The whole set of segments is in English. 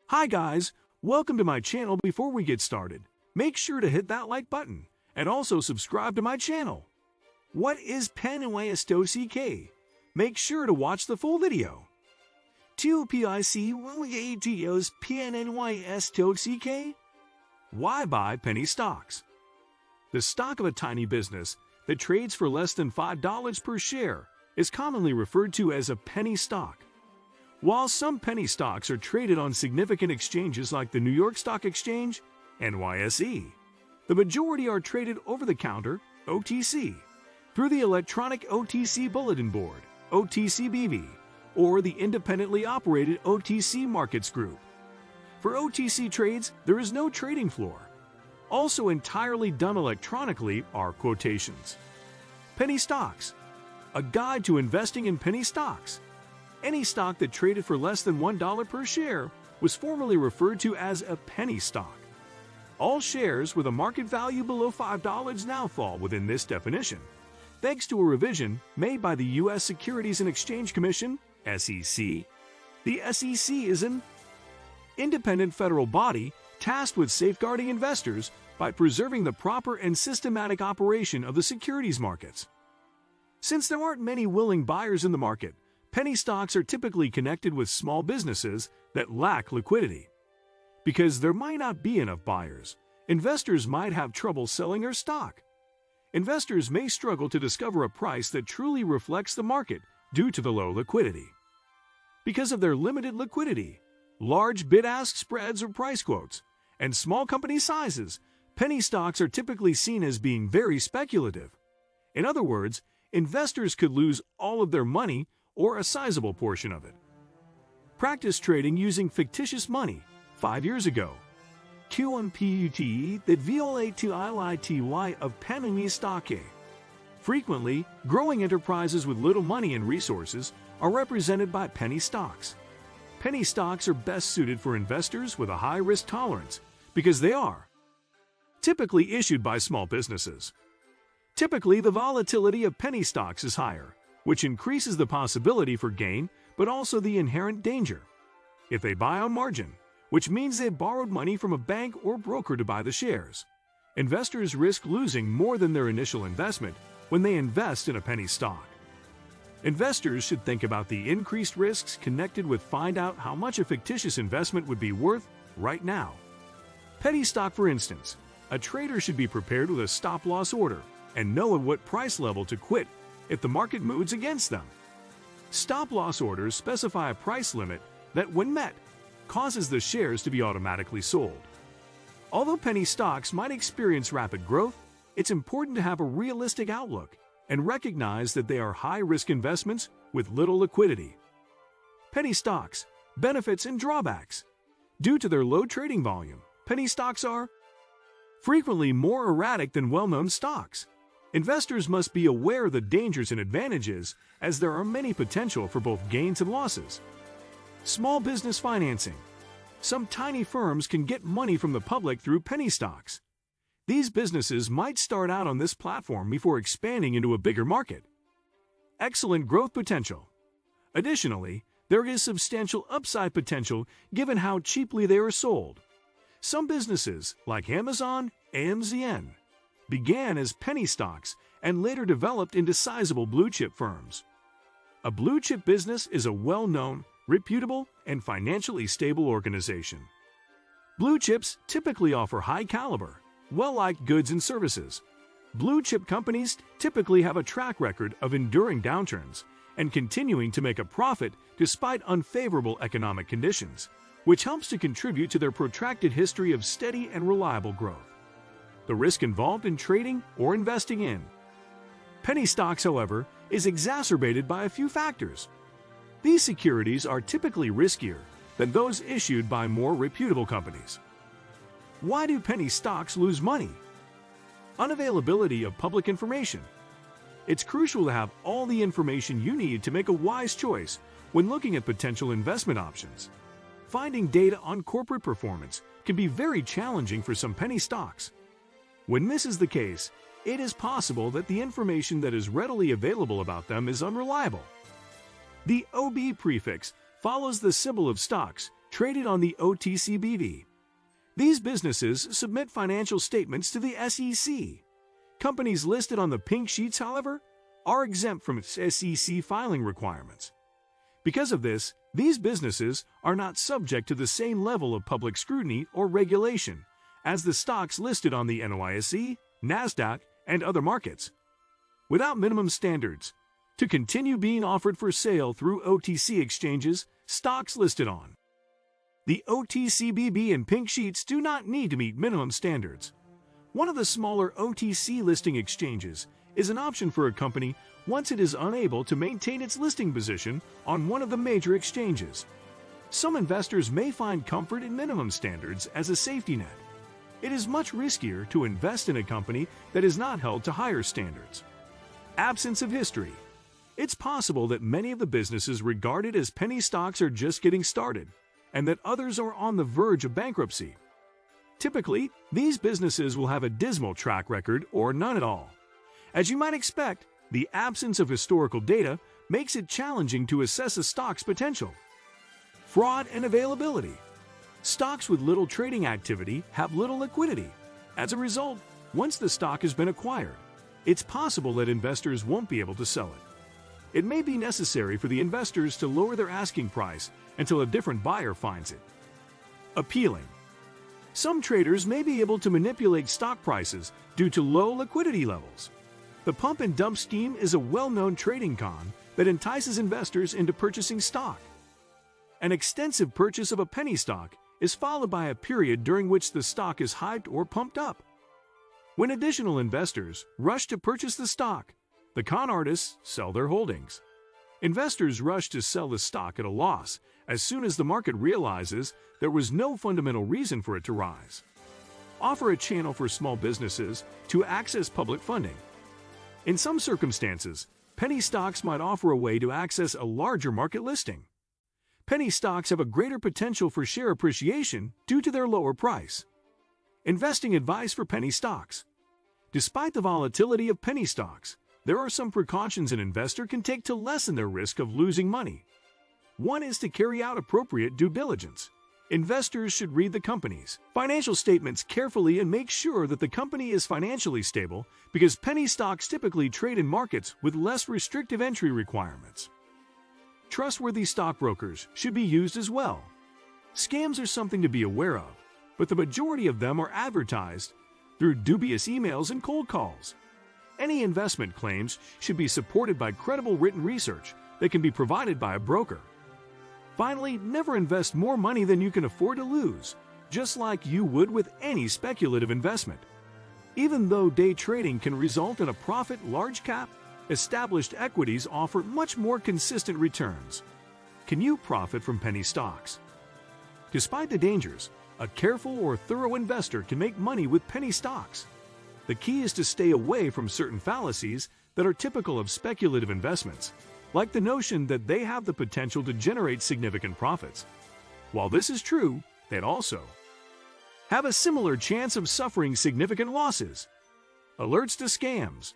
Hi guys, welcome to my channel. Before we get started, make sure to hit that like button and also subscribe to my channel. What is pennies? Make sure to watch the full video. Why buy penny stocks? The stock of a tiny business that trades for less than $5 per share is commonly referred to as a penny stock. While some penny stocks are traded on significant exchanges like the New York Stock Exchange, NYSE, the majority are traded over-the-counter, OTC, through the Electronic OTC Bulletin Board, OTCBB, or the independently operated OTC Markets Group. For OTC trades, there is no trading floor. Also entirely done electronically are quotations. Penny stocks. A guide to investing in penny stocks. Any stock that traded for less than $1 per share was formerly referred to as a penny stock. All shares with a market value below $5 now fall within this definition, thanks to a revision made by the U.S. Securities and Exchange Commission, SEC. The SEC is an independent federal body tasked with safeguarding investors by preserving the proper and systematic operation of the securities markets. Since there aren't many willing buyers in the market, penny stocks are typically connected with small businesses that lack liquidity. Because there might not be enough buyers, investors might have trouble selling their stock. Investors may struggle to discover a price that truly reflects the market due to the low liquidity. Because of their limited liquidity, large bid-ask spreads or price quotes, and small company sizes, penny stocks are typically seen as being very speculative. In other words, investors could lose all of their money or a sizable portion of it. Practice trading using fictitious money 5 years ago. QMPUTE that violate to ILITY of penny stock. Frequently, growing enterprises with little money and resources are represented by penny stocks. Penny stocks are best suited for investors with a high risk tolerance because they are typically issued by small businesses. Typically, the volatility of penny stocks is higher, which increases the possibility for gain but also the inherent danger. If they buy on margin, which means they borrowed money from a bank or broker to buy the shares, investors risk losing more than their initial investment when they invest in a penny stock. Investors should think about the increased risks connected with find out how much a fictitious investment would be worth right now. Penny stock, for instance, a trader should be prepared with a stop-loss order and know at what price level to quit if the market moves against them. Stop-loss orders specify a price limit that, when met, causes the shares to be automatically sold. Although penny stocks might experience rapid growth, it's important to have a realistic outlook and recognize that they are high-risk investments with little liquidity. Penny stocks, benefits and drawbacks. Due to their low trading volume, penny stocks are frequently more erratic than well-known stocks. Investors must be aware of the dangers and advantages, as there are many potential for both gains and losses. Small business financing. Some tiny firms can get money from the public through penny stocks. These businesses might start out on this platform before expanding into a bigger market. Excellent growth potential. Additionally, there is substantial upside potential given how cheaply they are sold. Some businesses, like Amazon, AMZN, began as penny stocks and later developed into sizable blue-chip firms. A blue-chip business is a well-known, reputable, and financially stable organization. Blue chips typically offer high-caliber, well-liked goods and services. Blue-chip companies typically have a track record of enduring downturns and continuing to make a profit despite unfavorable economic conditions, which helps to contribute to their protracted history of steady and reliable growth. The risk involved in trading or investing in penny stocks, however, is exacerbated by a few factors. These securities are typically riskier than those issued by more reputable companies. Why do penny stocks lose money? Unavailability of public information. It's crucial to have all the information you need to make a wise choice when looking at potential investment options. Finding data on corporate performance can be very challenging for some penny stocks. When this is the case, it is possible that the information that is readily available about them is unreliable. The OB prefix follows the symbol of stocks traded on the OTCBV. These businesses submit financial statements to the SEC. Companies listed on the pink sheets, however, are exempt from SEC filing requirements. Because of this, these businesses are not subject to the same level of public scrutiny or regulation as the stocks listed on the NYSE, NASDAQ, and other markets. Without minimum standards, to continue being offered for sale through OTC exchanges, stocks listed on the OTCBB and pink sheets do not need to meet minimum standards. One of the smaller OTC listing exchanges is an option for a company once it is unable to maintain its listing position on one of the major exchanges. Some investors may find comfort in minimum standards as a safety net. It is much riskier to invest in a company that is not held to higher standards. Absence of history. It's possible that many of the businesses regarded as penny stocks are just getting started, and that others are on the verge of bankruptcy. Typically, these businesses will have a dismal track record or none at all. As you might expect, the absence of historical data makes it challenging to assess a stock's potential. Fraud and availability. Stocks with little trading activity have little liquidity. As a result, once the stock has been acquired, it's possible that investors won't be able to sell it. It may be necessary for the investors to lower their asking price until a different buyer finds it. Appealing. Some traders may be able to manipulate stock prices due to low liquidity levels. The pump and dump scheme is a well-known trading con that entices investors into purchasing stock. An extensive purchase of a penny stock is followed by a period during which the stock is hyped or pumped up. When additional investors rush to purchase the stock, the con artists sell their holdings. Investors rush to sell the stock at a loss as soon as the market realizes there was no fundamental reason for it to rise. Offer a channel for small businesses to access public funding. In some circumstances, penny stocks might offer a way to access a larger market listing. Penny stocks have a greater potential for share appreciation due to their lower price. Investing advice for penny stocks. Despite the volatility of penny stocks, there are some precautions an investor can take to lessen their risk of losing money. One is to carry out appropriate due diligence. Investors should read the company's financial statements carefully and make sure that the company is financially stable because penny stocks typically trade in markets with less restrictive entry requirements. Trustworthy stockbrokers should be used as well. Scams are something to be aware of, but the majority of them are advertised through dubious emails and cold calls. Any investment claims should be supported by credible written research that can be provided by a broker. Finally, never invest more money than you can afford to lose, just like you would with any speculative investment. Even though day trading can result in a profit large cap, established equities offer much more consistent returns. Can you profit from penny stocks? Despite the dangers, a careful or thorough investor can make money with penny stocks. The key is to stay away from certain fallacies that are typical of speculative investments, like the notion that they have the potential to generate significant profits. While this is true, they also have a similar chance of suffering significant losses. Alerts to scams.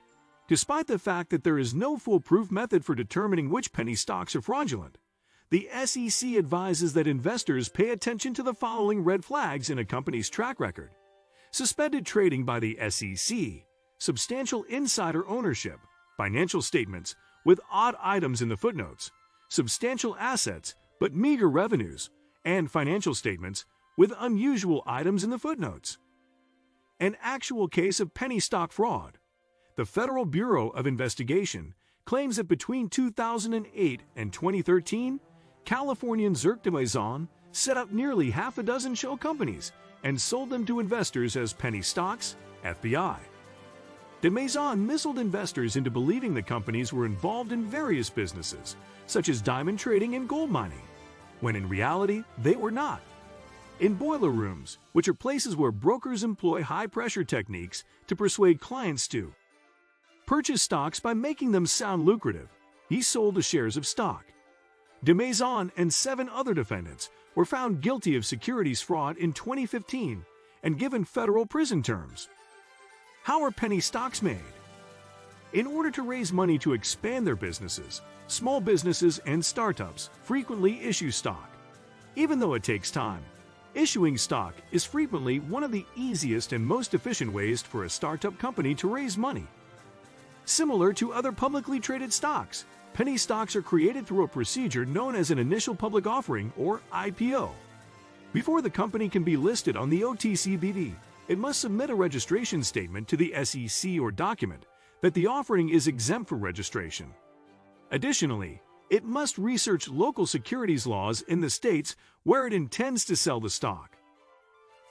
Despite the fact that there is no foolproof method for determining which penny stocks are fraudulent, the SEC advises that investors pay attention to the following red flags in a company's track record: suspended trading by the SEC, substantial insider ownership, financial statements with odd items in the footnotes, substantial assets but meager revenues, and financial statements with unusual items in the footnotes. An actual case of penny stock fraud. The Federal Bureau of Investigation claims that between 2008 and 2013, Californian Zirc de Maison set up nearly half a dozen shell companies and sold them to investors as penny stocks, FBI. De Maison misled investors into believing the companies were involved in various businesses, such as diamond trading and gold mining, when in reality they were not. In boiler rooms, which are places where brokers employ high-pressure techniques to persuade clients to purchase stocks by making them sound lucrative, he sold the shares of stock. De Maison and 7 other defendants were found guilty of securities fraud in 2015 and given federal prison terms. How are penny stocks made? In order to raise money to expand their businesses, small businesses and startups frequently issue stock. Even though it takes time, issuing stock is frequently one of the easiest and most efficient ways for a startup company to raise money. Similar to other publicly traded stocks, penny stocks are created through a procedure known as an initial public offering or IPO. Before the company can be listed on the OTCBD, it must submit a registration statement to the SEC or document that the offering is exempt from registration. Additionally, it must research local securities laws in the states where it intends to sell the stock.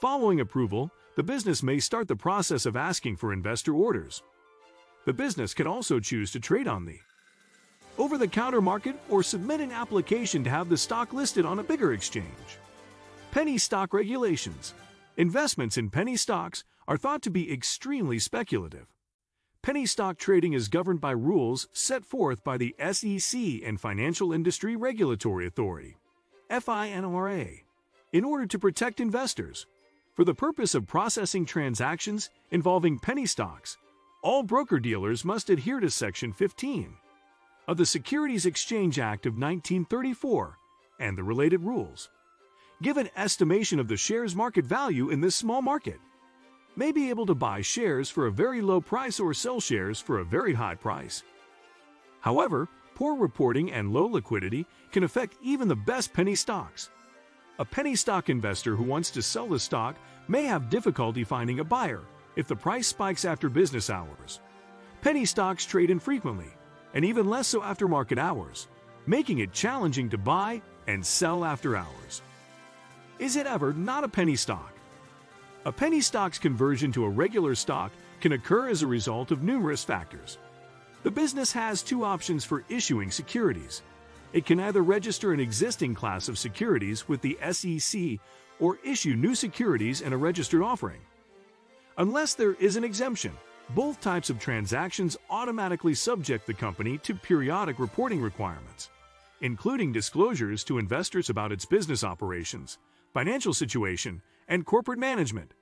Following approval, the business may start the process of asking for investor orders. The business can also choose to trade on the over-the-counter market or submit an application to have the stock listed on a bigger exchange. Penny stock regulations. Investments in penny stocks are thought to be extremely speculative. Penny stock trading is governed by rules set forth by the SEC and Financial Industry Regulatory Authority, FINRA, in order to protect investors. For the purpose of processing transactions involving penny stocks, all broker-dealers must adhere to Section 15 of the Securities Exchange Act of 1934 and the related rules. Give an estimation of the share's market value in this small market. May be able to buy shares for a very low price or sell shares for a very high price. However, poor reporting and low liquidity can affect even the best penny stocks. A penny stock investor who wants to sell the stock may have difficulty finding a buyer if the price spikes after business hours. Penny stocks trade infrequently, and even less so after market hours, making it challenging to buy and sell after hours. Is it ever not a penny stock? A penny stock's conversion to a regular stock can occur as a result of numerous factors. The business has two options for issuing securities. It can either register an existing class of securities with the SEC or issue new securities in a registered offering. Unless there is an exemption, both types of transactions automatically subject the company to periodic reporting requirements, including disclosures to investors about its business operations, financial situation, and corporate management.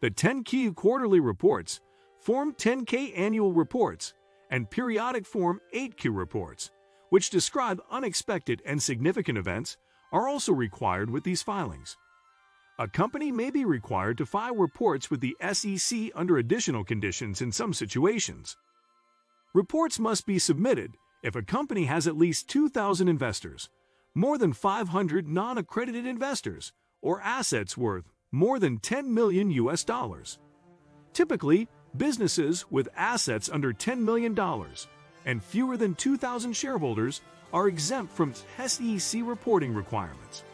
The 10Q quarterly reports, Form 10K annual reports, and periodic Form 8Q reports, which describe unexpected and significant events, are also required with these filings. A company may be required to file reports with the SEC under additional conditions in some situations. Reports must be submitted if a company has at least 2,000 investors, more than 500 non-accredited investors, or assets worth more than $10 million US. Typically, businesses with assets under $10 million and fewer than 2,000 shareholders are exempt from SEC reporting requirements.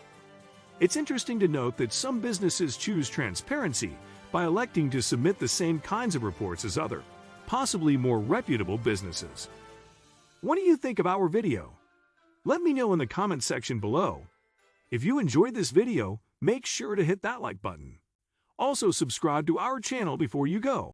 It's interesting to note that some businesses choose transparency by electing to submit the same kinds of reports as other, possibly more reputable businesses. What do you think of our video? Let me know in the comment section below. If you enjoyed this video, make sure to hit that like button. Also subscribe to our channel before you go.